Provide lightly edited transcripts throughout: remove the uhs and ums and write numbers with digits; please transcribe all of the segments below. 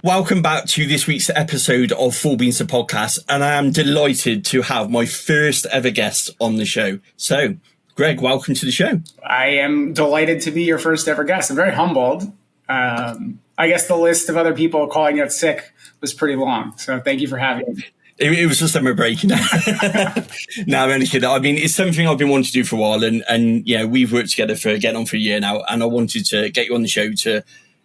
Welcome back to this week's episode of Full Beans the Podcast, and I am delighted to have my first ever guest on the show. So, Greg, welcome to the show. I am delighted to be your first ever guest. I'm very humbled. I guess the list of other people calling out sick was pretty long, so thank you for having me. It was just summer break. No, I'm only kidding. I mean, it's something I've been wanting to do for a while, and you know, we've worked together for getting on for a year now, and I wanted to get you on the show to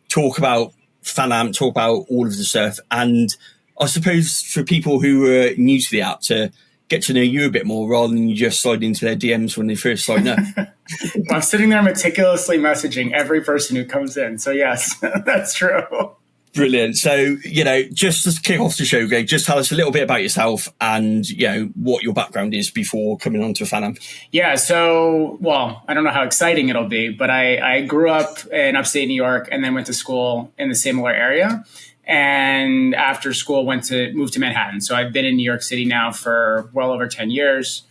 talk about FanAmp, talk about all of the stuff, and I suppose for people who are new to the app to get to know you a bit more rather than you just slide into their DMs when they first sign up. I'm sitting there meticulously messaging every person who comes in, so yes, that's true. Brilliant. So, you know, just to kick off the show, Greg, just tell us a little bit about yourself and, you know, what your background is before coming on to FanAmp. Yeah. So, well, I don't know how exciting it'll be, but I grew up in upstate New York and then went to school in the similar area. And after school, moved to Manhattan. So I've been in New York City now for well over 10 years.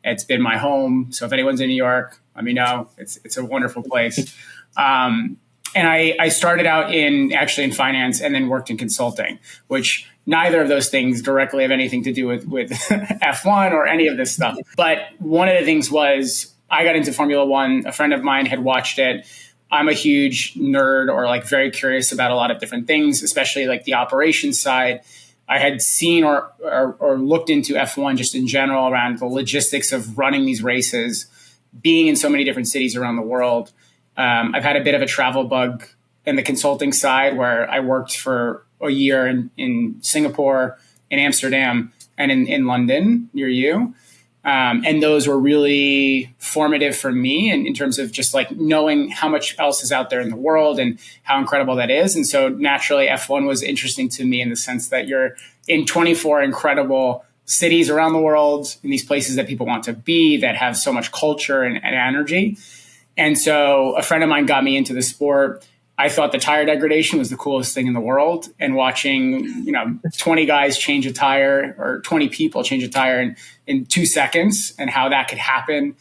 It's been my home. So if anyone's in New York, let me know. It's a wonderful place. And I started out in finance and then worked in consulting, which neither of those things directly have anything to do with F1 or any of this stuff. But one of the things was I got into Formula One. A friend of mine had watched it. I'm a huge nerd or like very curious about a lot of different things, especially like the operations side. I had seen or looked into F1 just in general around the logistics of running these races, being in so many different cities around the world. I've had a bit of a travel bug in the consulting side where I worked for a year in Singapore, in Amsterdam, and in London near you. And those were really formative for me in terms of just like knowing how much else is out there in the world and how incredible that is. And so naturally F1 was interesting to me in the sense that you're in 24 incredible cities around the world, in these places that people want to be, that have so much culture and energy. And so a friend of mine got me into the sport. I thought the tire degradation was the coolest thing in the world. And watching, 20 guys change a tire or 20 people change a tire in 2 seconds and how that could happen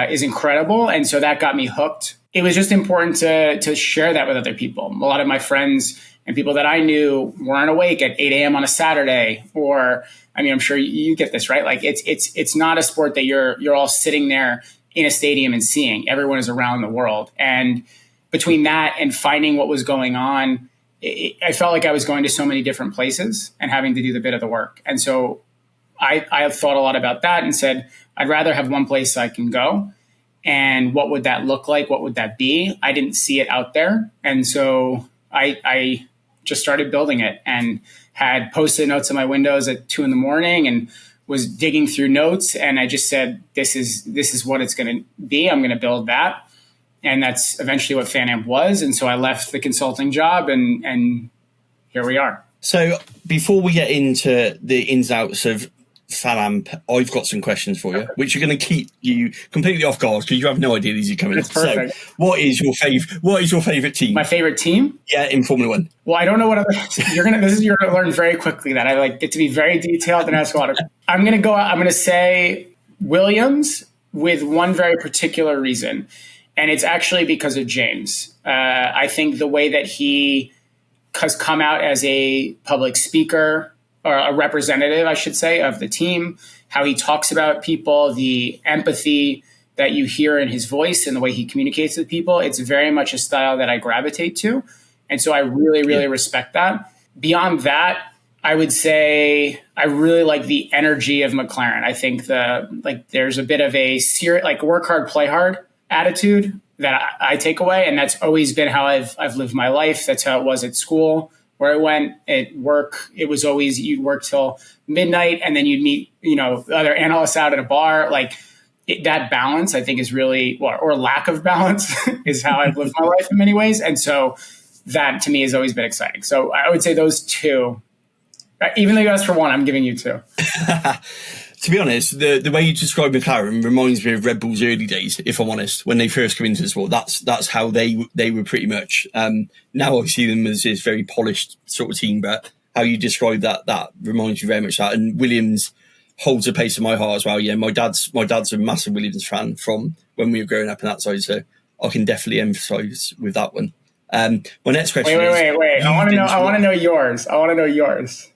is incredible. And so that got me hooked. It was just important to share that with other people. A lot of my friends and people that I knew weren't awake at 8 a.m. on a Saturday, or, I'm sure you get this, right? Like it's not a sport that you're all sitting there in a stadium and seeing. Everyone is around the world. And between that and finding what was going on, I felt like I was going to so many different places and having to do the bit of the work. And so I thought a lot about that and said, I'd rather have one place I can go. And what would that look like? What would that be? I didn't see it out there. And so I just started building it and had Post-it notes on my windows at 2 a.m. and was digging through notes, and I just said, this is what it's going to be. I'm going to build that. And that's eventually what FanAmp was. And so I left the consulting job and here we are. So before we get into the ins and outs of FanAmp, I've got some questions for you, which are going to keep you completely off guard because you have no idea these are coming. That's perfect. So what is your favorite team? My favorite team? Yeah, in Formula One. Well, I don't know what you're going to learn very quickly that I get to be very detailed and ask a lot of. I'm going to go out. I'm going to say Williams with one very particular reason. And it's actually because of James. I think the way that he has come out as a public speaker, or a representative, I should say, of the team, how he talks about people, the empathy that you hear in his voice and the way he communicates with people, it's very much a style that I gravitate to. And so I really, really respect that. Beyond that, I would say I really like the energy of McLaren. I think there's a bit of a work hard, play hard attitude that I take away. And that's always been how I've lived my life. That's how it was at school. Where I went at work, it was always you'd work till midnight and then you'd meet, other analysts out at a bar. That balance, I think, is really, or lack of balance is how I've lived my life in many ways. And so that to me has always been exciting. So I would say those two. Even though you asked for one, I'm giving you two. To be honest, the way you describe McLaren reminds me of Red Bull's early days, if I'm honest, when they first came into the sport. That's how they were pretty much. Now I see them as this very polished sort of team, but how you describe that reminds me very much of that. And Williams holds a place in my heart as well. Yeah, my dad's a massive Williams fan from when we were growing up on that side, so I can definitely empathise with that one. My next question Wait. I want to know yours.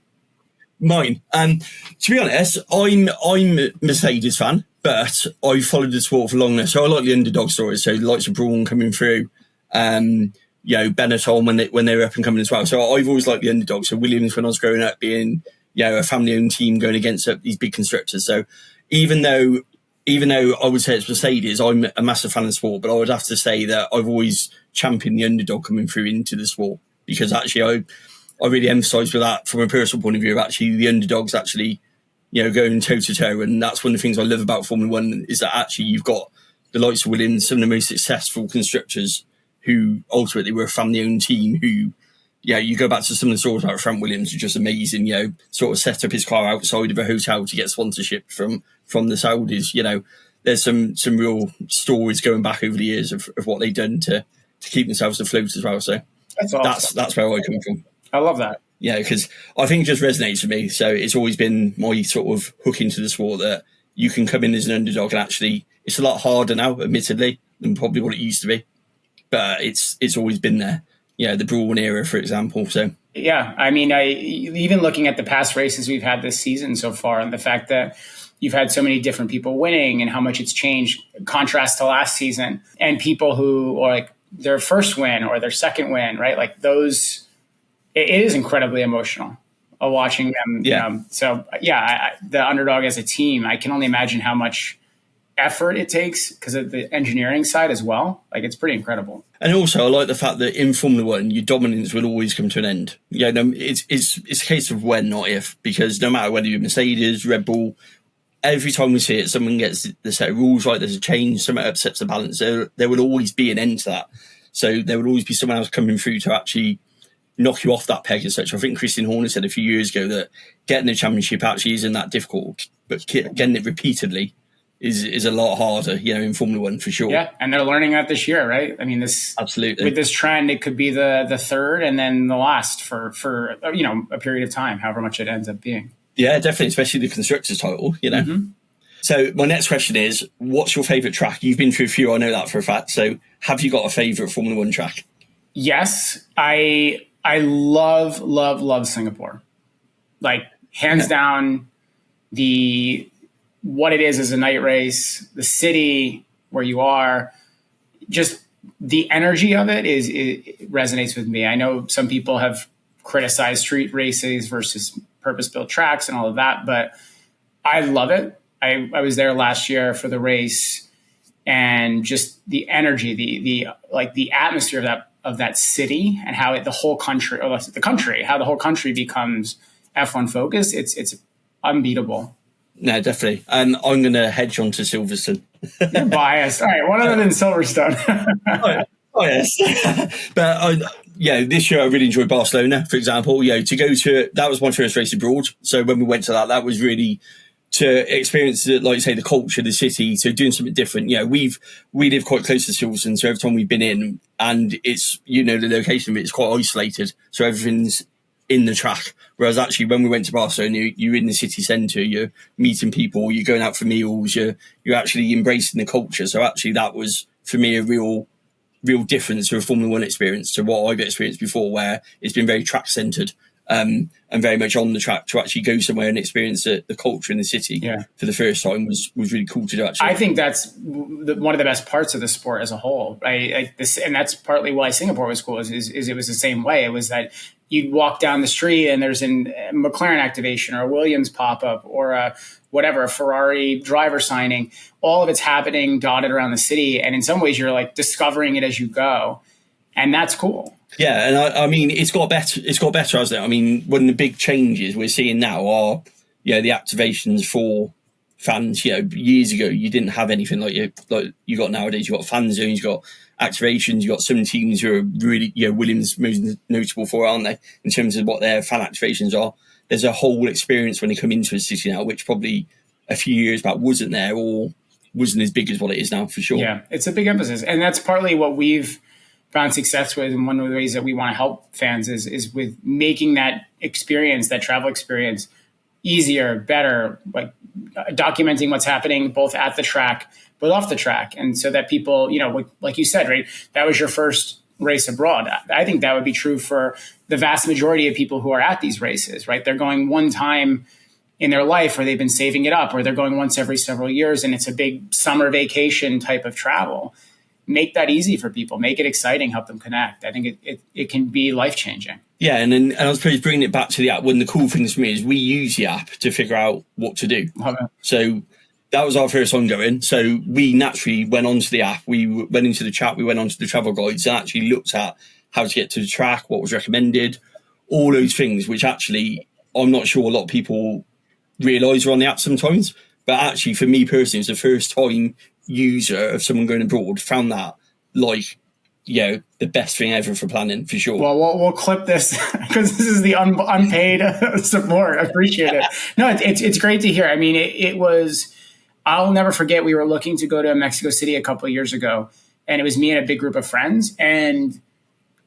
Mine. To be honest, I'm a Mercedes fan, but I followed the sport for long now, so I like the underdog stories. So the likes of Brawn coming through, Benetton when they were up and coming as well. So I've always liked the underdog. So Williams, when I was growing up, being a family-owned team going against these big constructors. So even though I would say it's Mercedes, I'm a massive fan of the sport, but I would have to say that I've always championed the underdog coming through into the sport, because actually I really emphasise with that from a personal point of view of actually the underdogs actually, going toe to toe. And that's one of the things I love about Formula One, is that actually you've got the likes of Williams, some of the most successful constructors who ultimately were a family owned team who, you go back to some of the stories about Frank Williams, which is amazing, sort of set up his car outside of a hotel to get sponsorship from the Saudis. There's some real stories going back over the years of what they've done to keep themselves afloat as well. So that's awesome. That's where I come from. I love that. Yeah, because I think it just resonates with me. So it's always been my sort of hook into the sport that you can come in as an underdog, and actually it's a lot harder now, admittedly, than probably what it used to be. But it's always been there. The Brawn era, for example. So yeah, I mean, even looking at the past races we've had this season so far, and the fact that you've had so many different people winning and how much it's changed, contrast to last season, and people who are like their first win or their second win, right? Like those. It is incredibly emotional watching them. Yeah. So the underdog as a team, I can only imagine how much effort it takes because of the engineering side as well. Like it's pretty incredible. And also I like the fact that in Formula One, your dominance will always come to an end. It's a case of when, not if, because no matter whether you're Mercedes, Red Bull, every time we see it, someone gets the set of rules right, there's a change, something upsets the balance. There will always be an end to that. So there will always be someone else coming through to actually knock you off that peg as such. I think Christian Horner said a few years ago that getting a championship actually isn't that difficult, but getting it repeatedly is a lot harder, in Formula One for sure. Yeah, and they're learning that this year, right? I mean, this absolutely with this trend, it could be the third and then the last for a period of time, however much it ends up being. Yeah, definitely, especially the constructors title. Mm-hmm. So my next question is, what's your favourite track? You've been through a few, I know that for a fact. So have you got a favourite Formula One track? Yes, I love Singapore. Like hands down, what it is as a night race, the city where you are, just the energy of it it resonates with me. I know some people have criticized street races versus purpose-built tracks and all of that, but I love it. I was there last year for the race, and just the energy, the atmosphere of that city, and how the whole country becomes F1 focused. It's unbeatable. No, definitely. I'm going to hedge on to Silverstone. You're biased. All right, one other than Silverstone. Oh yes. But this year I really enjoyed Barcelona, for example. To go to, that was my first race abroad. So when we went to that was really to experience, like you say, the culture, the city, so doing something different. We live quite close to Silverstone, so every time we've been in, and it's, the location of it is quite isolated, so everything's in the track. Whereas actually when we went to Barcelona, you're in the city centre, you're meeting people, you're going out for meals, you're actually embracing the culture. So actually that was, for me, a real difference to a Formula One experience to what I've experienced before, where it's been very track centred. And very much on the track. To actually go somewhere and experience the culture in the city for the first time was really cool to do. Actually, I think that's one of the best parts of the sport as a whole. And that's partly why Singapore was cool. Is it was the same way. It was that you'd walk down the street and there's a McLaren activation or a Williams pop up or a Ferrari driver signing. All of it's happening dotted around the city, and in some ways you're like discovering it as you go, and that's cool. Yeah, and I mean, it's got better, hasn't it? I mean, one of the big changes we're seeing now are, the activations for fans. Years ago, you didn't have anything like you got nowadays. You got fan zones, you got activations, you got some teams who are really, Williams most notable for, aren't they? In terms of what their fan activations are. There's a whole experience when they come into a city now, which probably a few years back wasn't there or wasn't as big as what it is now, for sure. Yeah, it's a big emphasis, and that's partly what we've found success with, and one of the ways that we want to help fans is with making that experience, that travel experience, easier, better, like documenting what's happening both at the track but off the track, and so that people, like you said, right, that was your first race abroad. I think that would be true for the vast majority of people who are at these races, right? They're going one time in their life, or they've been saving it up, or they're going once every several years, and it's a big summer vacation type of travel. Make that easy for people, make it exciting, help them connect. I think it can be life-changing. Yeah, and I suppose bringing it back to the app, one of the cool things for me is we use the app to figure out what to do. Okay. So that was our first ongoing. So we naturally went onto the app, we went into the chat, we went onto the travel guides and actually looked at how to get to the track, what was recommended, all those things, which actually I'm not sure a lot of people realise are on the app sometimes. But actually, for me personally, as a first-time user of someone going abroad, found that like, the best thing ever for planning, for sure. Well, we'll clip this because this is the unpaid support. I appreciate it. No, it's great to hear. I mean, it was, I'll never forget, we were looking to go to Mexico City a couple of years ago, and it was me and a big group of friends, and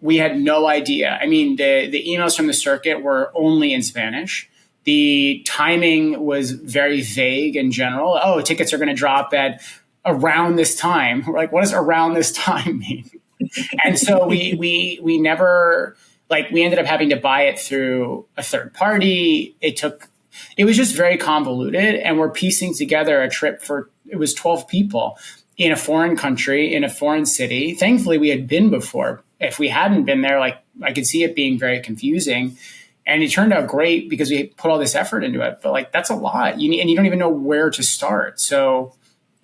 we had no idea. I mean, the emails from the circuit were only in Spanish. The timing was very vague in general. Oh, tickets are going to drop at around this time. We're like, what does around this time mean? And so we never, we ended up having to buy it through a third party. It was just very convoluted, and we're piecing together a trip it was 12 people in a foreign country, in a foreign city. Thankfully, we had been before. If we hadn't been there, I could see it being very confusing. And it turned out great because we put all this effort into it. But that's a lot. And you don't even know where to start. So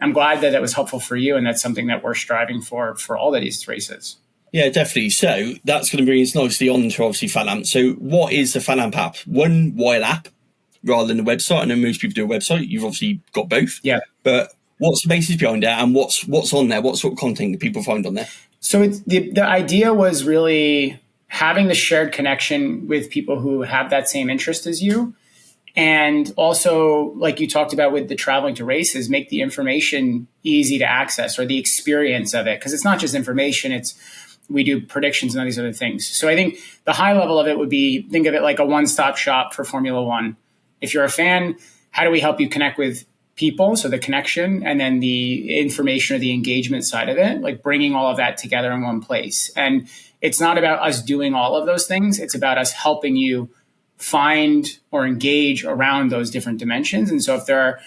I'm glad that was helpful for you. And that's something that we're striving for all of these races. Yeah, definitely. So that's going to bring us nicely on to obviously FanAmp. So what is the FanAmp app? One wild app rather than a website. I know most people do a website. You've obviously got both. Yeah. But what's the basis behind it, and what's on there? What sort of content do people find on there? So the idea was really having the shared connection with people who have that same interest as you. And also, like you talked about with the traveling to races, make the information easy to access, or the experience of it. Because it's not just information, we do predictions and all these other things. So I think the high level of it would be, think of it like a one-stop shop for Formula One. If you're a fan, how do we help you connect with people? So the connection, and then the information or the engagement side of it, bringing all of that together in one place. And it's not about us doing all of those things. It's about us helping you find or engage around those different dimensions. And so if there are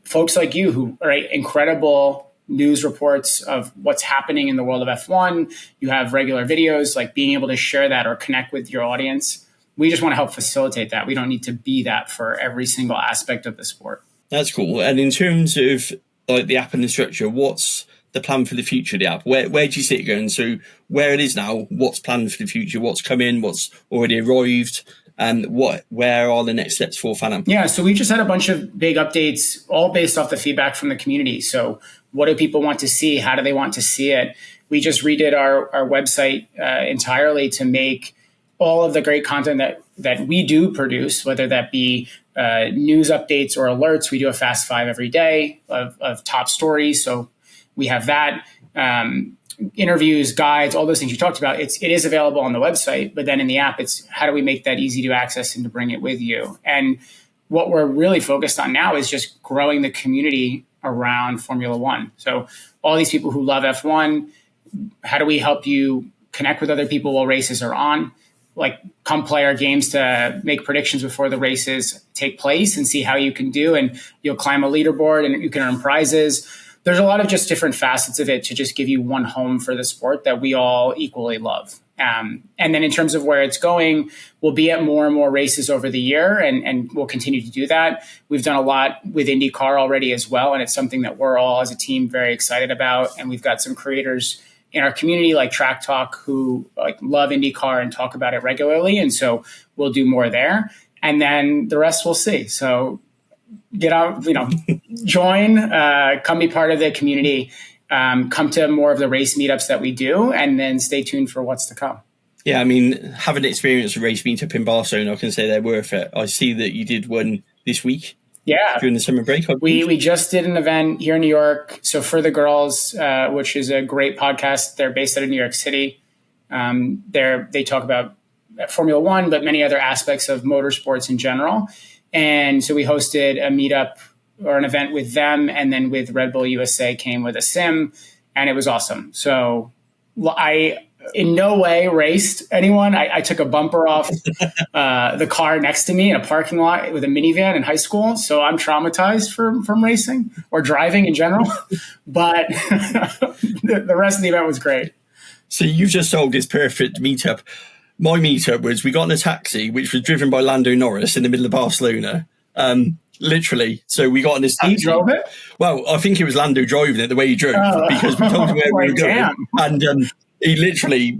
folks like you who write incredible news reports of what's happening in the world of F1, you have regular videos, being able to share that or connect with your audience, we just want to help facilitate that. We don't need to be that for every single aspect of the sport. That's cool. And in terms of the app and the structure, what's the plan for the future of the app? Where do you see it going? So where it is now, what's planned for the future? What's coming? What's already arrived? And where are the next steps for FanAmp? Yeah, so we just had a bunch of big updates, all based off the feedback from the community. So what do people want to see? How do they want to see it? We just redid our website entirely to make all of the great content that we do produce, whether that be news updates or alerts. We do a Fast Five every day of top stories. So we have that, interviews, guides, all those things you talked about. It is available on the website, but then in the app, it's how do we make that easy to access and to bring it with you? And what we're really focused on now is just growing the community around Formula One. So all these people who love F1, how do we help you connect with other people while races are on? Come play our games to make predictions before the races take place and see how you can do. And you'll climb a leaderboard and you can earn prizes. There's a lot of just different facets of it to just give you one home for the sport that we all equally love. And then in terms of where it's going, we'll be at more and more races over the year, and we'll continue to do that. We've done a lot with IndyCar already as well, and it's something that we're all as a team very excited about. And we've got some creators in our community like Track Talk who love IndyCar and talk about it regularly. And so we'll do more there. And then the rest we'll see. So get out, join, come be part of the community, come to more of the race meetups that we do, and then stay tuned for what's to come. Yeah, I mean, having experienced a race meetup in Barcelona, I can say they're worth it. I see that you did one this week. Yeah. During the summer break. We just did an event here in New York. So For the Girls, which is a great podcast, they're based out of New York City. They talk about Formula One, but many other aspects of motorsports in general. And so we hosted a meetup or an event with them, and then with Red Bull USA came with a sim, and it was awesome. So I in no way raced anyone. I took a bumper off the car next to me in a parking lot with a minivan in high school. So I'm traumatized from racing or driving in general. But the rest of the event was great. So you've just sold this perfect meetup. My meetup was, we got in a taxi, which was driven by Lando Norris in the middle of Barcelona. Literally. So we got in this taxi. He drove it? Well, I think it was Lando driving it the way he drove, because we told him where we were going. And he literally,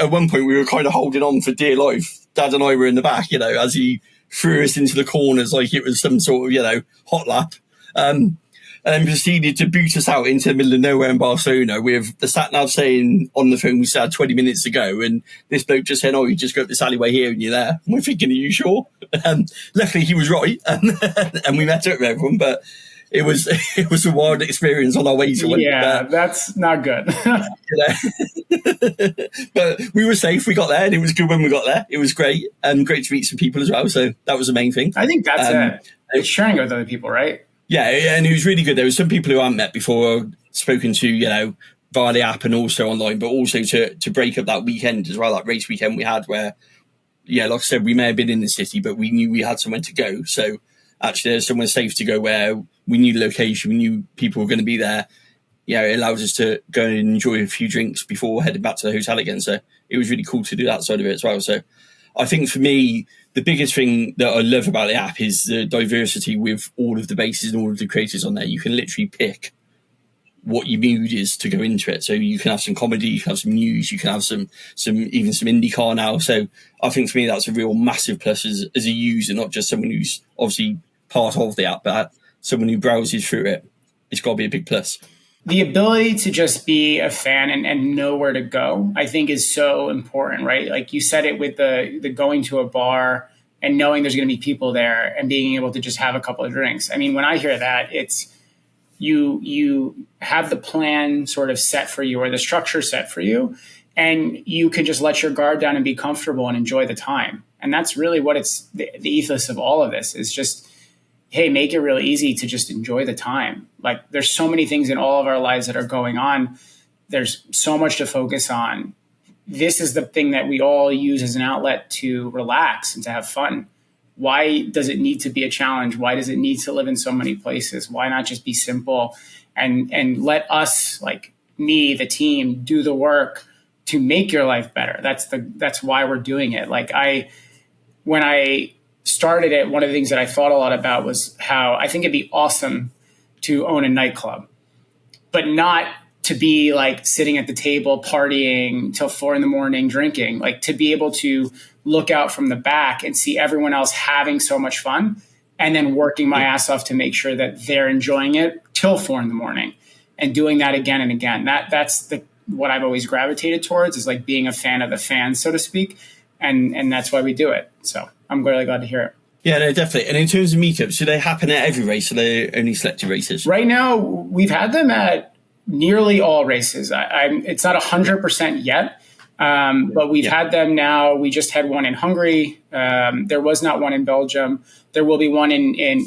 at one point we were kind of holding on for dear life. Dad and I were in the back, as he threw us into the corners like it was some sort of, hot lap. And then proceeded to boot us out into the middle of nowhere in Barcelona with the sat-nav saying on the phone we started 20 minutes ago, and this bloke just saying, you just go up this alleyway here and you're there. And we're thinking, are you sure? Luckily he was right, and we met up with everyone, but it was a wild experience on our way to one. Yeah, that's not good. But we were safe. We got there, and it was good when we got there. It was great, and great to meet some people as well. So that was the main thing. I think that's it. It's sharing it with other people, right? Yeah, and it was really good. There were some people who I hadn't met before, spoken to, via the app and also online, but also to break up that weekend as well, that race weekend we had where, like I said, we may have been in the city, but we knew we had somewhere to go. So actually there's somewhere safe to go where we knew the location, we knew people were going to be there. It allowed us to go and enjoy a few drinks before heading back to the hotel again. So it was really cool to do that side of it as well. So I think for me, the biggest thing that I love about the app is the diversity with all of the bases and all of the creators on there. You can literally pick what your mood is to go into it. So you can have some comedy, you can have some news, you can have some IndyCar now. So I think for me, that's a real massive plus as a user, not just someone who's obviously part of the app, but someone who browses through it. It's got to be a big plus. The ability to just be a fan and know where to go, I think, is so important, right? Like you said it with the going to a bar and knowing there's going to be people there and being able to just have a couple of drinks. I mean, when I hear that, it's you have the plan sort of set for you or the structure set for you, and you can just let your guard down and be comfortable and enjoy the time. And that's really what it's the ethos of all of this is just, hey, make it real easy to just enjoy the time. Like there's so many things in all of our lives that are going on. There's so much to focus on. This is the thing that we all use as an outlet to relax and to have fun. Why does it need to be a challenge? Why does it need to live in so many places? Why not just be simple and let us, like me, the team, do the work to make your life better? That's why we're doing it. Like when I started it, one of the things that I thought a lot about was how I think it'd be awesome to own a nightclub, but not to be like sitting at the table partying till 4 a.m. drinking, like to be able to look out from the back and see everyone else having so much fun and then working my ass off to make sure that they're enjoying it till 4 a.m. and doing that again and again. That's what I've always gravitated towards is like being a fan of the fans, so to speak. And that's why we do it. So I'm really glad to hear it. Yeah, no, definitely. And in terms of meetups, do they happen at every race or are they only selected races? Right now, we've had them at nearly all races. It's not 100% yet, but we've had them now. We just had one in Hungary. There was not one in Belgium. There will be one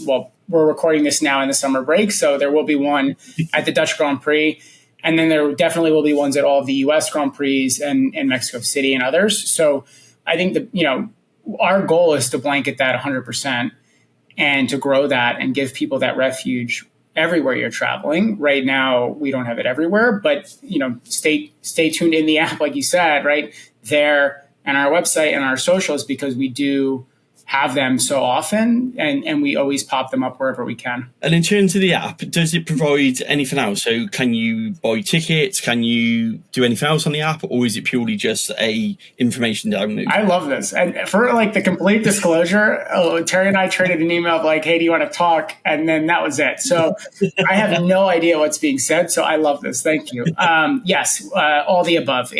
well, we're recording this now in the summer break, so there will be one at the Dutch Grand Prix. And then there definitely will be ones at all of the U.S. Grand Prix and Mexico City and others. So I think that, our goal is to blanket that 100% and to grow that and give people that refuge everywhere you're traveling. Right now, we don't have it everywhere, but stay tuned in the app, like you said, right there, and our website and our socials, because we do have them so often and we always pop them up wherever we can. And in terms of the app, does it provide anything else? So can you buy tickets? Can you do anything else on the app, or is it purely just a information download? I love this. And for like the complete disclosure, Terry and I traded an email of like, hey, do you want to talk? And then that was it. So I have no idea what's being said. So I love this. Thank you. Yes, all the above.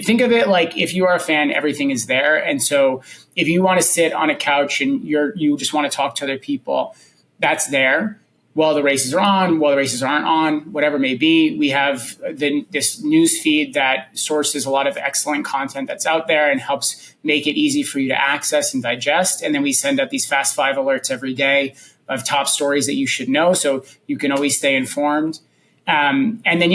Think of it like if you are a fan, everything is there. And so if you want to sit on a couch and you just want to talk to other people, that's there. While the races are on, while the races aren't on, whatever it may be, we have this news feed that sources a lot of excellent content that's out there and helps make it easy for you to access and digest. And then we send out these Fast 5 alerts every day of top stories that you should know, so you can always stay informed. And then,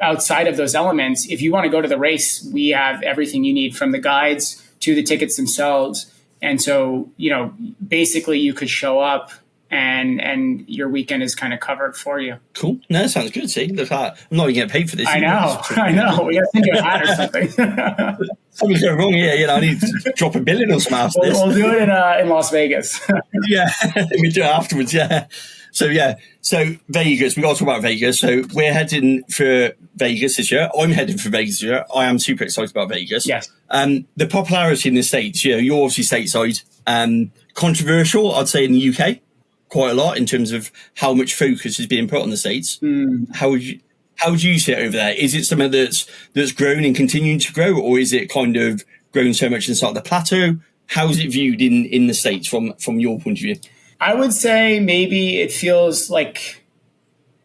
outside of those elements, if you want to go to the race, we have everything you need, from the guides to the tickets themselves. And so, basically you could show up and your weekend is kind of covered for you. Cool. No, that sounds good. See, look, I'm not even getting paid for this. I know. We got to think of a hat or something. Something's going wrong here. I need to drop $1 billion or something after this. We'll do it in Las Vegas. Yeah, we do it afterwards. Yeah. So Vegas, we got to talk about Vegas. So we're heading for Vegas this year. I'm heading for Vegas this year. I am super excited about Vegas. Yes. The popularity in the States, you're obviously stateside. Controversial, I'd say, in the UK, quite a lot in terms of how much focus is being put on the States. How would you see it over there? Is it something that's grown and continuing to grow, or is it kind of grown so much inside the plateau? How is it viewed in the States from your point of view? I would say maybe it feels like,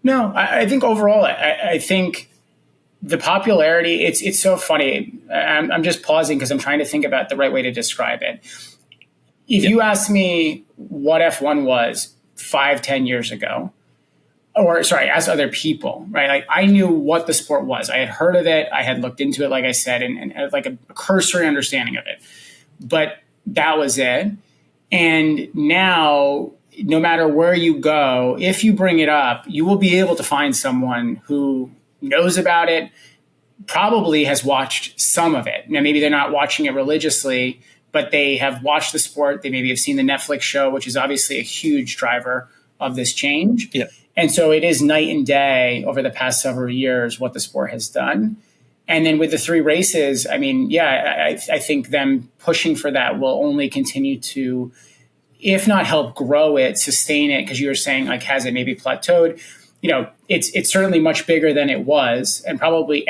no, I think overall, I think the popularity, it's so funny. I'm just pausing because I'm trying to think about the right way to describe it. If you asked me what F1 was 5-10 years ago, ask other people, right? Like, I knew what the sport was. I had heard of it. I had looked into it, like I said, and had like a cursory understanding of it. But that was it. And now, no matter where you go, if you bring it up, you will be able to find someone who knows about it, probably has watched some of it. Now, maybe they're not watching it religiously, but they have watched the sport. They maybe have seen the Netflix show, which is obviously a huge driver of this change. Yeah. And so it is night and day over the past several years what the sport has done. And then with the 3 races, I mean, I think them pushing for that will only continue to, if not help grow it, sustain it. Because you were saying, like, has it maybe plateaued? It's certainly much bigger than it was, and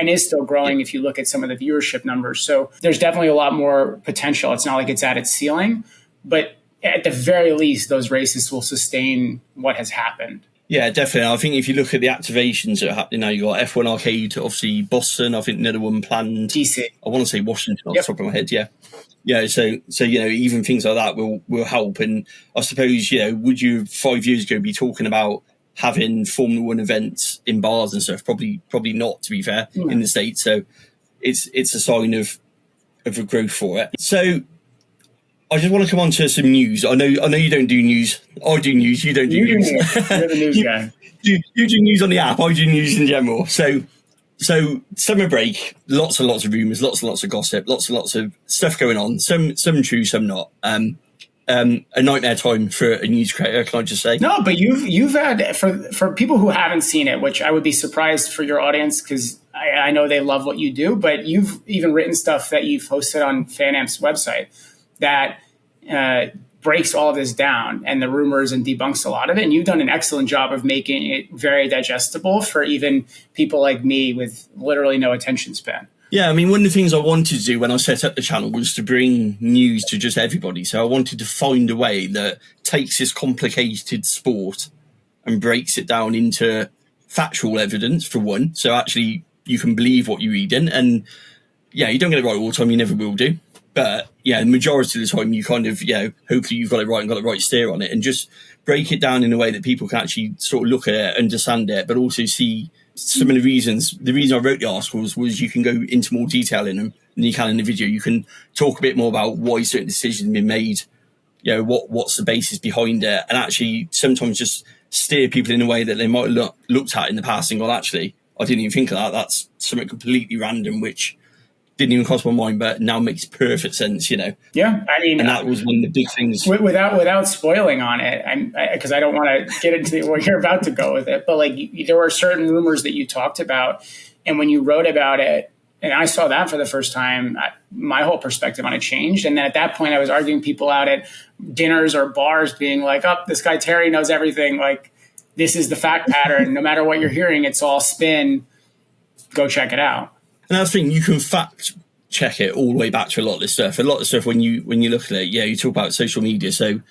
is still growing if you look at some of the viewership numbers. So there's definitely a lot more potential. It's not like it's at its ceiling, but at the very least, those races will sustain what has happened. Yeah, definitely. I think if you look at the activations that are happening now, you've got F1 Arcade, obviously Boston, I think another one planned. DC. I want to say Washington off the top of my head, yeah. Yeah, so even things like that will help. And I suppose, would you 5 years ago be talking about having Formula One events in bars and stuff? Probably not, to be fair, in the States. So it's a sign of a growth for it. So I just want to come on to some news. I know you don't do news. I do news. You don't do news. You're the news guy. You do news on the app. I do news in general. So summer break, lots and lots of rumours, lots and lots of gossip, lots and lots of stuff going on. Some true, some not. A nightmare time for a news creator, can I just say? No, but you've had, for people who haven't seen it, which I would be surprised for your audience, because I know they love what you do, but you've even written stuff that you've posted on FanAmp's website that breaks all of this down and the rumors and debunks a lot of it. And you've done an excellent job of making it very digestible for even people like me with literally no attention span. Yeah, I mean, one of the things I wanted to do when I set up the channel was to bring news to just everybody. So I wanted to find a way that takes this complicated sport and breaks it down into factual evidence, for one. So actually you can believe what you read in. And yeah, you don't get it right all the time. You never will do. But yeah, the majority of the time you kind of, hopefully you've got it right and got the right steer on it, and just break it down in a way that people can actually sort of look at it, understand it, but also see some of the reasons. The reason I wrote the articles was you can go into more detail in them than you can in the video. You can talk a bit more about why certain decisions have been made, what's the basis behind it, and actually sometimes just steer people in a way that they might have looked at in the past and gone, actually, I didn't even think of that. That's something completely random, which didn't even cross my mind, but now makes perfect sense, Yeah, I mean, and that was one of the big things. Without spoiling on it, because I don't want to get into what you're about to go with it, but like there were certain rumors that you talked about, and when you wrote about it, and I saw that for the first time, my whole perspective on it changed. And then at that point, I was arguing people out at dinners or bars, being like, "Oh, this guy Terry knows everything. Like, this is the fact pattern. No matter what you're hearing, it's all spin. Go check it out." And that's the thing, you can fact check it all the way back to a lot of this stuff. A lot of stuff when you look at it, you talk about social media. So,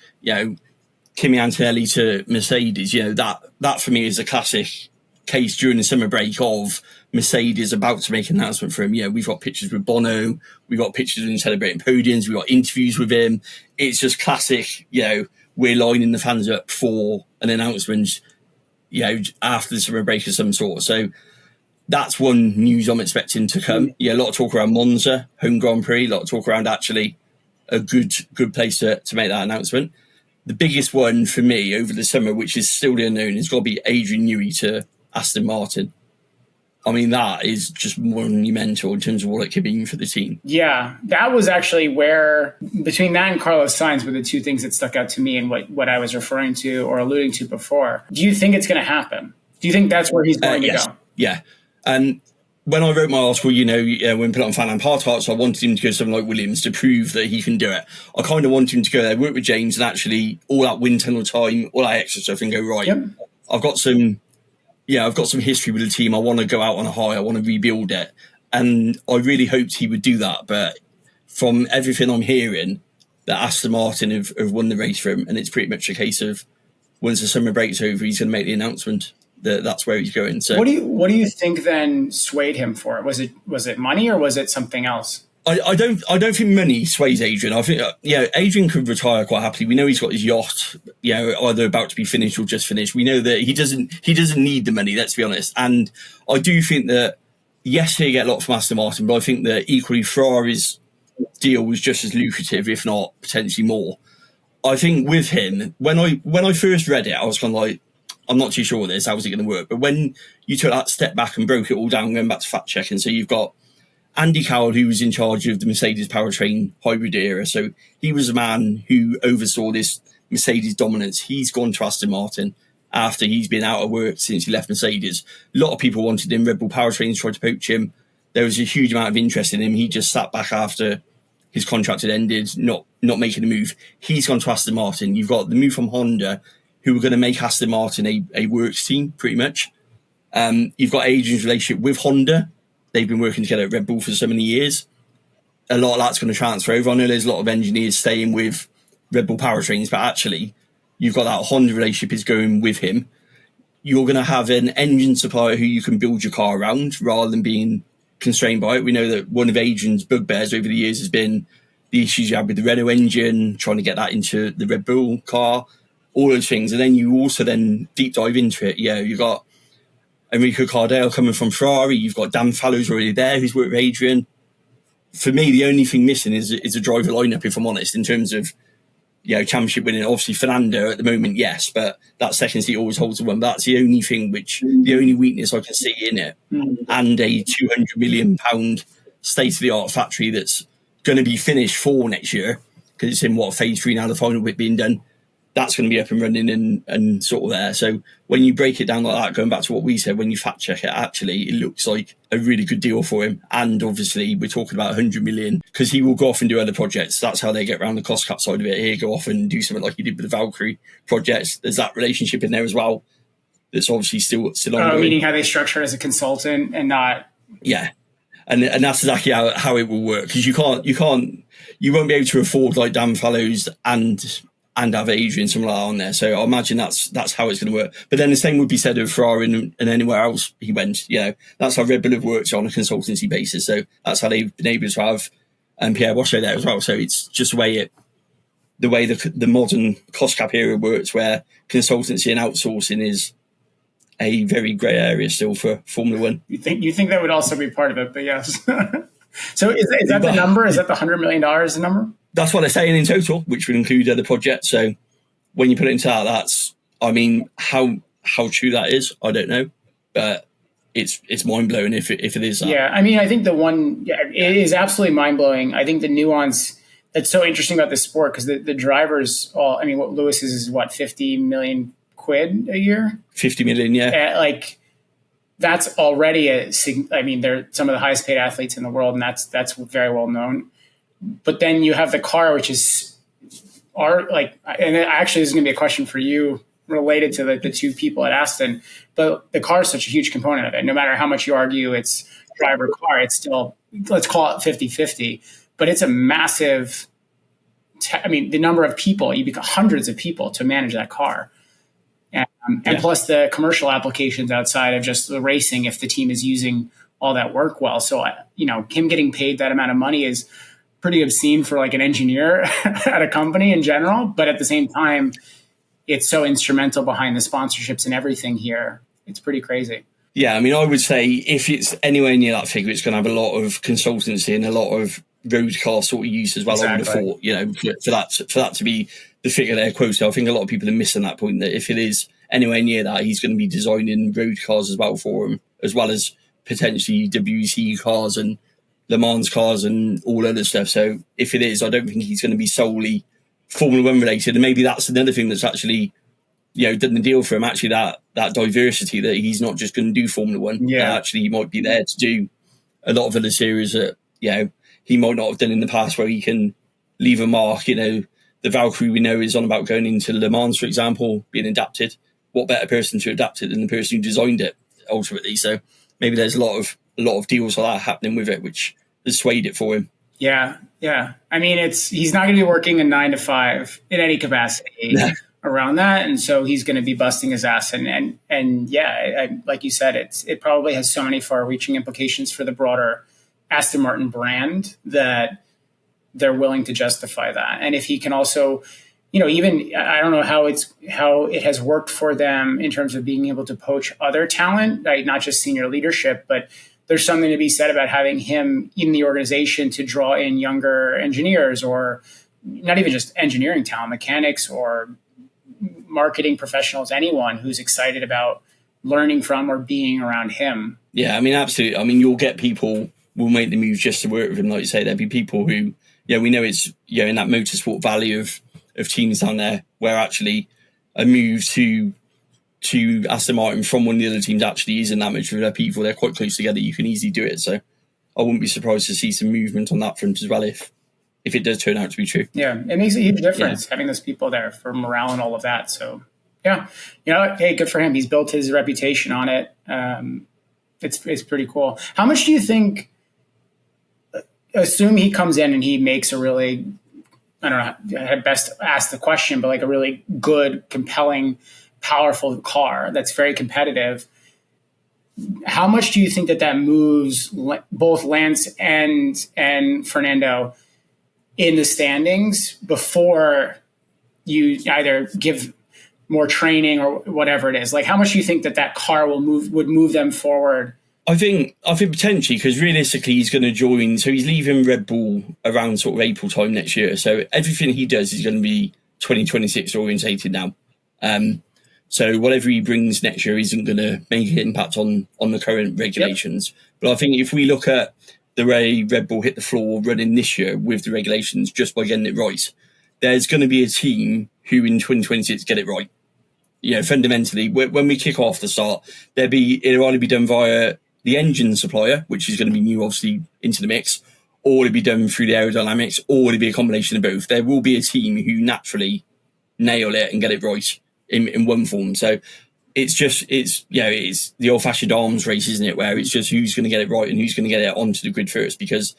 Kimi Antonelli to Mercedes, that for me is a classic case during the summer break of Mercedes about to make an announcement for him. We've got pictures with Bono, we've got pictures of him celebrating podiums, we've got interviews with him. It's just classic, we're lining the fans up for an announcement, after the summer break of some sort. So that's one news I'm expecting to come. Yeah, a lot of talk around Monza, home Grand Prix, a lot of talk around actually a good place to make that announcement. The biggest one for me over the summer, which is still the unknown, is got to be Adrian Newey to Aston Martin. I mean, that is just monumental in terms of what it could mean for the team. Yeah, that was actually where, between that and Carlos Sainz, were the two things that stuck out to me and what I was referring to or alluding to before. Do you think it's going to happen? Do you think that's where he's going to go? Yeah. And when I wrote my article, when we put it on Fan and Part Hearts, I wanted him to go to something like Williams to prove that he can do it. I kind of want him to go there, work with James, and actually all that wind tunnel time, all that extra stuff, and go, right, yep. I've got some history with the team. I want to go out on a high. I want to rebuild it. And I really hoped he would do that. But from everything I'm hearing, that Aston Martin have won the race for him. And it's pretty much a case of once the summer break's over, he's going to make the announcement that that's where he's going. So what do you think then swayed him for it? Was it money or was it something else? I don't think money sways Adrian. I think Adrian could retire quite happily. We know he's got his yacht, either about to be finished or just finished. We know that he doesn't need the money. Let's be honest. And I do think that yes, he'll get a lot from Aston Martin, but I think that equally Ferrari's deal was just as lucrative, if not potentially more. I think with him, when I first read it, I was kind of like, I'm not too sure what this. How's it going to work? But when you took that step back and broke it all down, going back to fact checking, so you've got Andy Cowell, who was in charge of the Mercedes powertrain hybrid era. So he was a man who oversaw this Mercedes dominance. He's gone to Aston Martin after he's been out of work since he left Mercedes. A lot of people wanted him. Red Bull powertrains tried to poach him. There was a huge amount of interest in him. He just sat back after his contract had ended, not making a move. He's gone to Aston Martin. You've got the move from Honda, who are going to make Aston Martin a works team, pretty much. You've got Adrian's relationship with Honda. They've been working together at Red Bull for so many years. A lot of that's going to transfer over. I know there's a lot of engineers staying with Red Bull powertrains, but actually, you've got that Honda relationship is going with him. You're going to have an engine supplier who you can build your car around rather than being constrained by it. We know that one of Adrian's bugbears over the years has been the issues you had with the Renault engine, trying to get that into the Red Bull car, all those things. And then you also then deep dive into it. Yeah, you've got Enrico Cardale coming from Ferrari. You've got Dan Fallow's already there, who's worked with Adrian. For me, the only thing missing is a driver lineup, if I'm honest, in terms of championship winning. Obviously, Fernando at the moment, yes, but that second seat always holds the one. But that's the only thing the only weakness I can see in it. And a £200 million state-of-the-art factory that's going to be finished for next year, because it's in phase 3 now, the final bit being done. That's going to be up and running and sort of there. So when you break it down like that, going back to what we said, when you fact check it, actually, it looks like a really good deal for him. And obviously, we're talking about 100 million because he will go off and do other projects. That's how they get around the cost cap side of it. He'll go off and do something like he did with the Valkyrie projects. There's that relationship in there as well. That's obviously still ongoing. Meaning how they structure it as a consultant and not. Yeah. And that's exactly how it will work, because you won't be able to afford like Dan Fallows and have Adrian something like that on there. So I imagine that's how it's going to work. But then the same would be said of Ferrari and anywhere else he went. That's how Red Bull have worked on a consultancy basis. So that's how they've been able to have Pierre Boschet there as well. So it's just the way the modern cost cap era works, where consultancy and outsourcing is a very grey area still for Formula One. You think that would also be part of it, but yes. So is that the number? Is that the $100 million the number? That's what they're saying in total, which would include other projects. So when you put it into that's, I mean, how true that is, I don't know, but it's mind blowing if it is that. Yeah, I mean, I think it is absolutely mind blowing. I think the nuance that's so interesting about this sport, because the drivers what Lewis is 50 million quid a year? 50 million, yeah. That's already they're some of the highest paid athletes in the world, and that's very well known. But then you have the car, which is and actually this is going to be a question for you related to the two people at Aston, but the car is such a huge component of it. No matter how much you argue it's driver car, it's still, let's call it 50-50, but it's a massive, the number of people, you become hundreds of people to manage that car. And plus the commercial applications outside of just the racing, if the team is using all that work well. So, him getting paid that amount of money is pretty obscene for like an engineer at a company in general. But at the same time, it's so instrumental behind the sponsorships and everything here. It's pretty crazy. Yeah, I mean, I would say if it's anywhere near that figure, it's going to have a lot of consultancy and a lot of road car sort of use as well. Exactly. I would have thought, you know, for that to be the figure they're quoted. I think a lot of people are missing that point, that if it is anywhere near that, he's going to be designing road cars as well for him, as well as potentially WEC cars and Le Mans cars and all other stuff. So if it is, I don't think he's going to be solely Formula One related. And maybe that's another thing that's actually, you know, done the deal for him, actually, that diversity, that he's not just going to do Formula One. Yeah. Actually, he might be there to do a lot of other series that, you know, he might not have done in the past, where he can leave a mark. You know, the Valkyrie, we know, is on about going into Le Mans, for example, being adapted. What better person to adapt it than the person who designed it, ultimately? So maybe there's a lot of deals like that happening with it, which has swayed it for him. Yeah. I mean, he's not going to be working a 9 to 5 in any capacity. Around that, and so he's going to be busting his ass, and like you said, it probably has so many far-reaching implications for the broader Aston Martin brand that they're willing to justify that. And if he can also, you know, even I don't know how it has worked for them in terms of being able to poach other talent, right? Not just senior leadership, but there's something to be said about having him in the organization to draw in younger engineers, or not even just engineering talent, mechanics or marketing professionals, anyone who's excited about learning from or being around him. Yeah, I mean, absolutely. I mean, you'll get people will make the move just to work with him. Like you say, there'll be people who, yeah, we know it's, you know, in that motorsport valley of teams down there, where actually a move to Aston Martin from one of the other teams actually isn't that much of their people. They're quite close together. You can easily do it. So I wouldn't be surprised to see some movement on that front as well, if it does turn out to be true. Yeah, it makes a huge difference having those people there for morale and all of that. So, yeah, you know, hey, good for him. He's built his reputation on it. It's pretty cool. How much do you think, assume he comes in and he makes a really, I don't know, I had best ask the question, but like a really good, compelling, powerful car that's very competitive. How much do you think that moves both Lance and Fernando in the standings before you either give more training or whatever it is? Like, how much do you think that car would move them forward? I think potentially, because realistically he's going to join. So he's leaving Red Bull around sort of April time next year. So everything he does is going to be 2026 orientated now. So whatever he brings next year isn't going to make an impact on the current regulations. Yep. But I think if we look at the way Red Bull hit the floor running this year with the regulations, just by getting it right, there's going to be a team who in 2026 get it right. You know, fundamentally, when we kick off the start, it'll either be done via the engine supplier, which is going to be new, obviously, into the mix, or it'll be done through the aerodynamics, or it'll be a combination of both. There will be a team who naturally nail it and get it right in one form. So it's the old-fashioned arms race, isn't it? Where it's just who's going to get it right and who's going to get it onto the grid first, because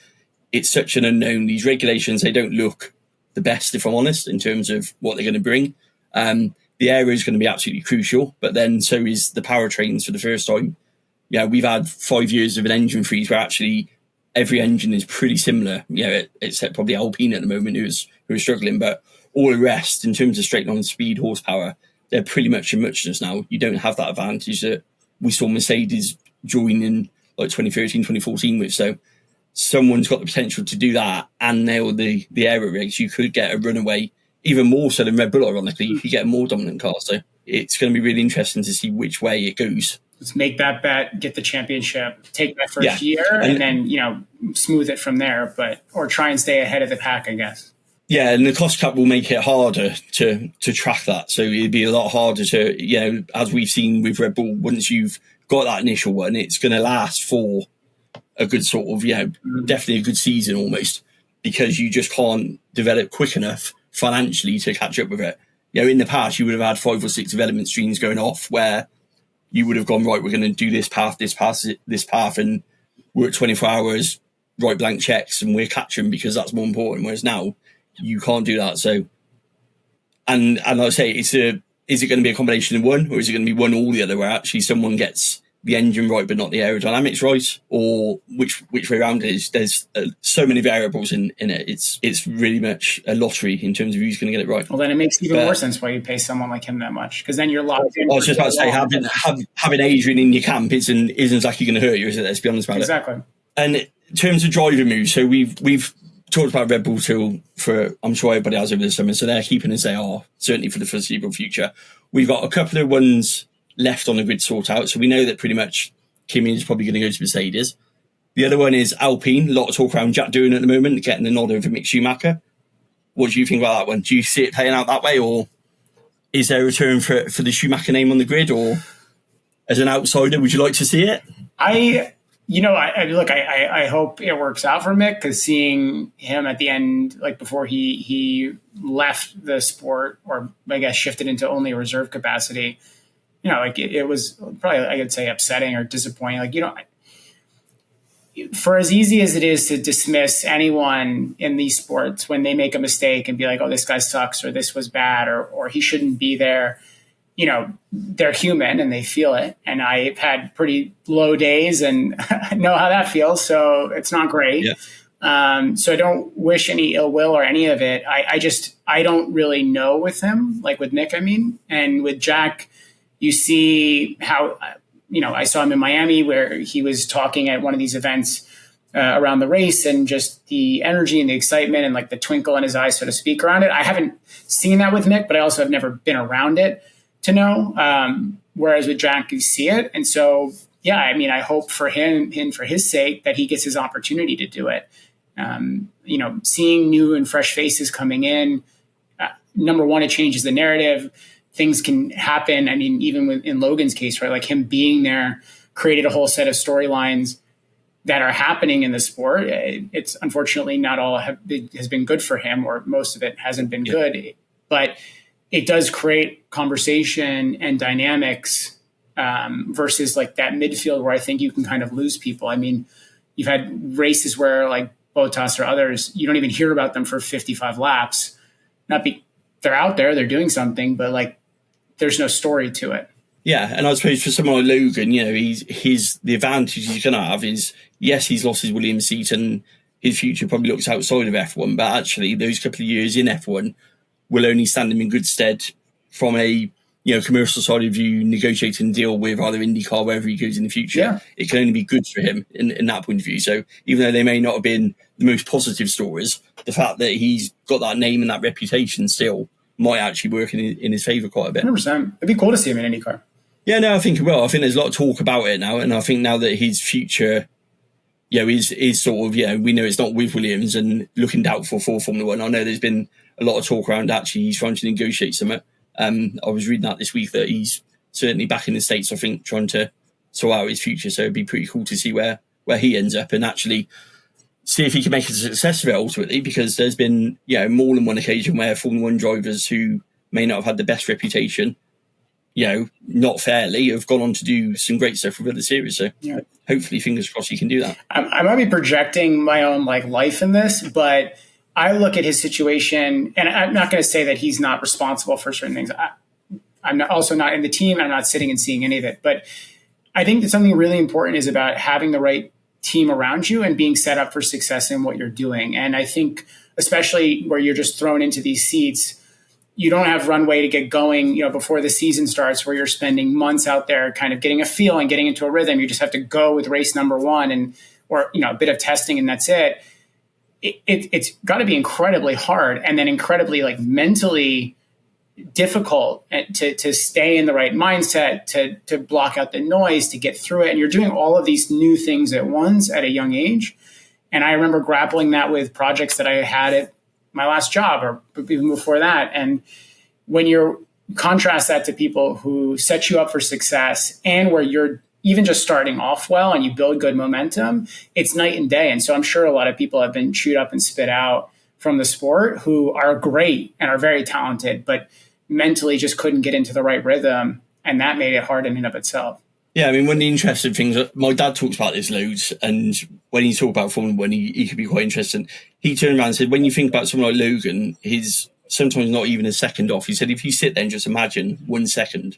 it's such an unknown. These regulations, they don't look the best, if I'm honest, in terms of what they're going to bring. The aero is going to be absolutely crucial, but then so is the powertrains for the first time. Yeah, we've had 5 years of an engine freeze where actually every engine is pretty similar, you know, except probably Alpine at the moment, who are struggling, but all the rest in terms of straight line speed, horsepower, they're pretty much in muchness now. You don't have that advantage that we saw Mercedes join in like 2013, 2014 with. So someone's got the potential to do that and nail the aero rigs. You could get a runaway, even more so than Red Bull, ironically. You could get a more dominant car. So it's going to be really interesting to see which way it goes. Let's make that bet, get the championship, take that first year, and then, you know, smooth it from there, or try and stay ahead of the pack, I guess. Yeah, and the cost cap will make it harder to track that. So it'd be a lot harder to, you know, as we've seen with Red Bull, once you've got that initial one, it's going to last for a good sort of, you know, definitely a good season almost, because you just can't develop quick enough financially to catch up with it. You know, in the past, you would have had 5 or 6 development streams going off where you would have gone, right, we're going to do this path, and work 24 hours, write blank checks, and we're catching because that's more important. Whereas now, you can't do that. So, and like I say, is it going to be a combination of one, or is it going to be one or the other, where actually someone gets the engine right but not the aerodynamics right, or which way around it is. There's so many variables in it. It's really much a lottery in terms of who's going to get it right. Well, then it makes even more sense why you pay someone like him that much, because then you're locked in. I was just about to say, having Adrian in your camp isn't exactly going to hurt you, is it? Let's be honest about it. Exactly. And in terms of driving moves, so we've talked about Red Bull till for, I'm sure everybody has over the summer, so they're keeping as they are, certainly for the foreseeable future. We've got a couple of ones left on the grid sort out, so we know that pretty much Kimi is probably going to go to Mercedes. The other one is Alpine. A lot of talk around Jack Doohan at the moment, getting the nod over Mick Schumacher. What do you think about that one? Do you see it playing out that way, or is there a return for the Schumacher name on the grid, or as an outsider, would you like to see it? I hope it works out for Mick, because seeing him at the end, like before he left the sport, or I guess shifted into only a reserve capacity, like it was probably, I could say, upsetting or disappointing. Like, for as easy as it is to dismiss anyone in these sports when they make a mistake and be like, oh, this guy sucks, or this was bad, or he shouldn't be there. They're human and they feel it. And I've had pretty low days and know how that feels. So it's not great. Yeah. So I don't wish any ill will or any of it. I don't really know with him, like with Mick, I mean. And with Jack, you see how, I saw him in Miami where he was talking at one of these events around the race, and just the energy and the excitement and like the twinkle in his eyes, so to speak, around it. I haven't seen that with Mick, but I also have never been around it to know, whereas with Jack, you see it. And so, yeah, I mean, I hope for him and for his sake that he gets his opportunity to do it. Seeing new and fresh faces coming in, number one, it changes the narrative. Things can happen. I mean, even in Logan's case, right? Like him being there created a whole set of storylines that are happening in the sport. It's unfortunately not all has been good for him, or most of it hasn't been good, but it does create conversation and dynamics versus like that midfield where I think you can kind of lose people. I mean, you've had races where like Bottas or others, you don't even hear about them for 55 laps. They're out there, they're doing something, but like there's no story to it. Yeah, and I suppose for someone like Logan, the advantage he's going to have is, yes, he's lost his Williams seat and his future probably looks outside of F1, but actually those couple of years in F1 will only stand him in good stead from a commercial side of view, negotiating a deal with either IndyCar, wherever he goes in the future. Yeah. It can only be good for him in that point of view. So even though they may not have been the most positive stories, the fact that he's got that name and that reputation still might actually work in his favour quite a bit. 100%. It'd be cool to see him in IndyCar. Yeah, no, I think it will. I think there's a lot of talk about it now, and I think now that his future, is sort of, we know it's not with Williams and looking doubtful for Formula One. I know there's been a lot of talk around actually he's trying to negotiate something. I was reading that this week that he's certainly back in the States, I think, trying to sort out his future. So it'd be pretty cool to see where he ends up and actually see if he can make a success of it ultimately, because there's been, more than one occasion where Formula One drivers who may not have had the best reputation, not fairly, have gone on to do some great stuff with other series. So hopefully, fingers crossed, he can do that. I might be projecting my own life in this, but I look at his situation, and I'm not going to say that he's not responsible for certain things. I'm also not in the team. I'm not sitting and seeing any of it. But I think that something really important is about having the right team around you and being set up for success in what you're doing. And I think, especially where you're just thrown into these seats, you don't have runway to get going, before the season starts, where you're spending months out there kind of getting a feel and getting into a rhythm. You just have to go with race number one or a bit of testing, and that's it. It's got to be incredibly hard, and then incredibly mentally difficult to stay in the right mindset, to block out the noise, to get through it. And you're doing all of these new things at once at a young age. And I remember grappling that with projects that I had at my last job or even before that. And when you contrast that to people who set you up for success and where you're even just starting off well and you build good momentum, it's night and day. And so I'm sure a lot of people have been chewed up and spit out from the sport who are great and are very talented, but mentally just couldn't get into the right rhythm. And that made it hard in and of itself. Yeah, I mean, one of the interesting things, my dad talks about this loads, and when he talks about Formula One, he could be quite interesting. He turned around and said, when you think about someone like Logan, he's sometimes not even a second off. He said, if you sit there and just imagine 1 second,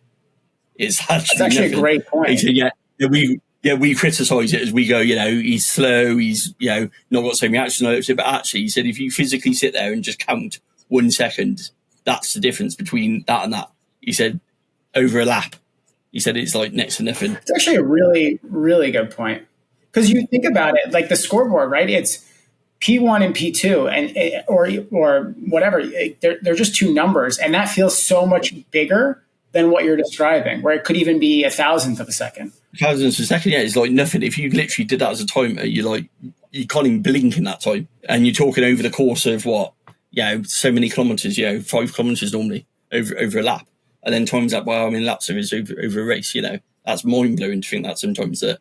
it's actually That's actually nothing. A great point. He said, we criticise it as we go, he's slow, he's, not got the same reaction, but actually he said if you physically sit there and just count 1 second, that's the difference between that and that. He said over a lap, he said it's like next to nothing. It's actually a really, really good point. Because you think about it, like the scoreboard, right? It's P1 and P2 and or whatever. They're just two numbers. And that feels so much bigger than what you're describing, where it could even be a thousandth of a second. Thousandths of a second, yeah, it's like nothing. If you literally did that as a timer, you can't even blink in that time. And you're talking over the course of what? So many kilometres, 5 kilometres normally over a lap. And then times that by how many laps there is over a race, that's mind blowing to think that sometimes that,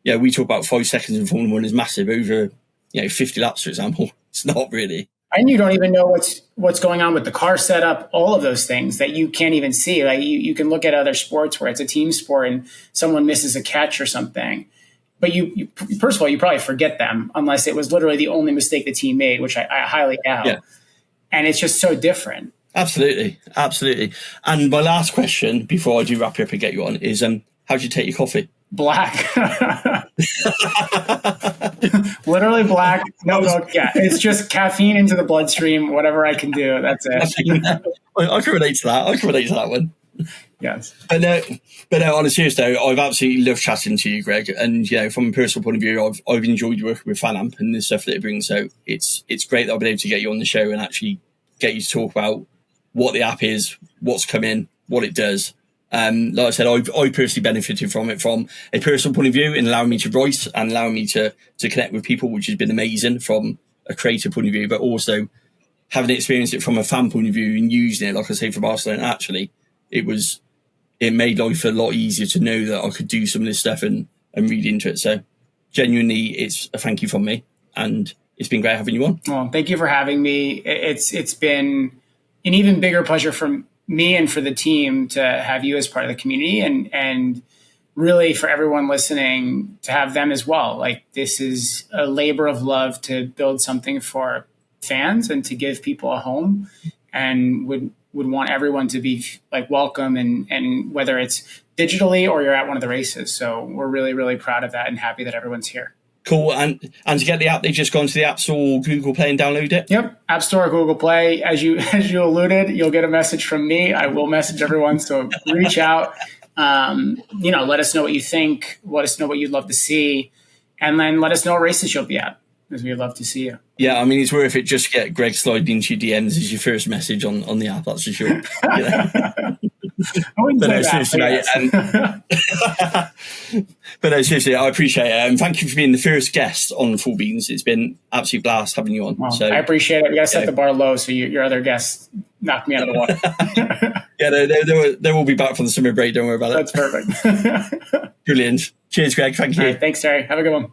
we talk about 5 seconds in Formula 1 is massive over, 50 laps, for example. It's not really. And you don't even know what's going on with the car setup, all of those things that you can't even see. Like you can look at other sports where it's a team sport and someone misses a catch or something. But you first of all, you probably forget them unless it was literally the only mistake the team made, which I highly doubt. Yeah. And it's just so different. Absolutely. Absolutely. And my last question before I do wrap you up and get you on is, how do you take your coffee? Black. Literally black. No milk. Yeah. It's just caffeine into the bloodstream, whatever I can do. That's it. I can relate to that. I can relate to that one. Yes. But on a serious note, I've absolutely loved chatting to you, Greg. And, from a personal point of view, I've enjoyed working with FanAmp and the stuff that it brings. So it's great that I've been able to get you on the show and actually get you to talk about what the app is, what's come in, what it does. Like I said, I personally benefited from it from a personal point of view in allowing me to write and allowing me to connect with people, which has been amazing from a creative point of view, but also having experienced it from a fan point of view and using it, like I say, for Barcelona, actually, it made life a lot easier to know that I could do some of this stuff and read into it. So genuinely, it's a thank you from me, and it's been great having you on. Well, thank you for having me. It's been an even bigger pleasure for me and for the team to have you as part of the community and really for everyone listening to have them as well. Like this is a labor of love to build something for fans and to give people a home, and would want everyone to be like welcome and whether it's digitally or you're at one of the races. So we're really, really proud of that and happy that everyone's here. Cool. And to get the app, they just go into the App Store, Google Play, and download it? Yep. App Store, Google Play. As you alluded, you'll get a message from me. I will message everyone. So reach out. Let us know what you think. Let us know what you'd love to see. And then let us know what races you'll be at, because we'd love to see you. Yeah, I mean, it's worth it just to get Greg sliding into your DMs as your first message on the app, that's for sure. Seriously, I appreciate it. And thank you for being the first guest on Full Beans. It's been absolute blast having you on. Well, so I appreciate it. We got to set the bar low so your other guests knock me out of the water. Yeah, they will be back from the summer break. Don't worry about it. That's perfect. Brilliant. Cheers, Greg. Thank you. All right, thanks, Terry. Have a good one.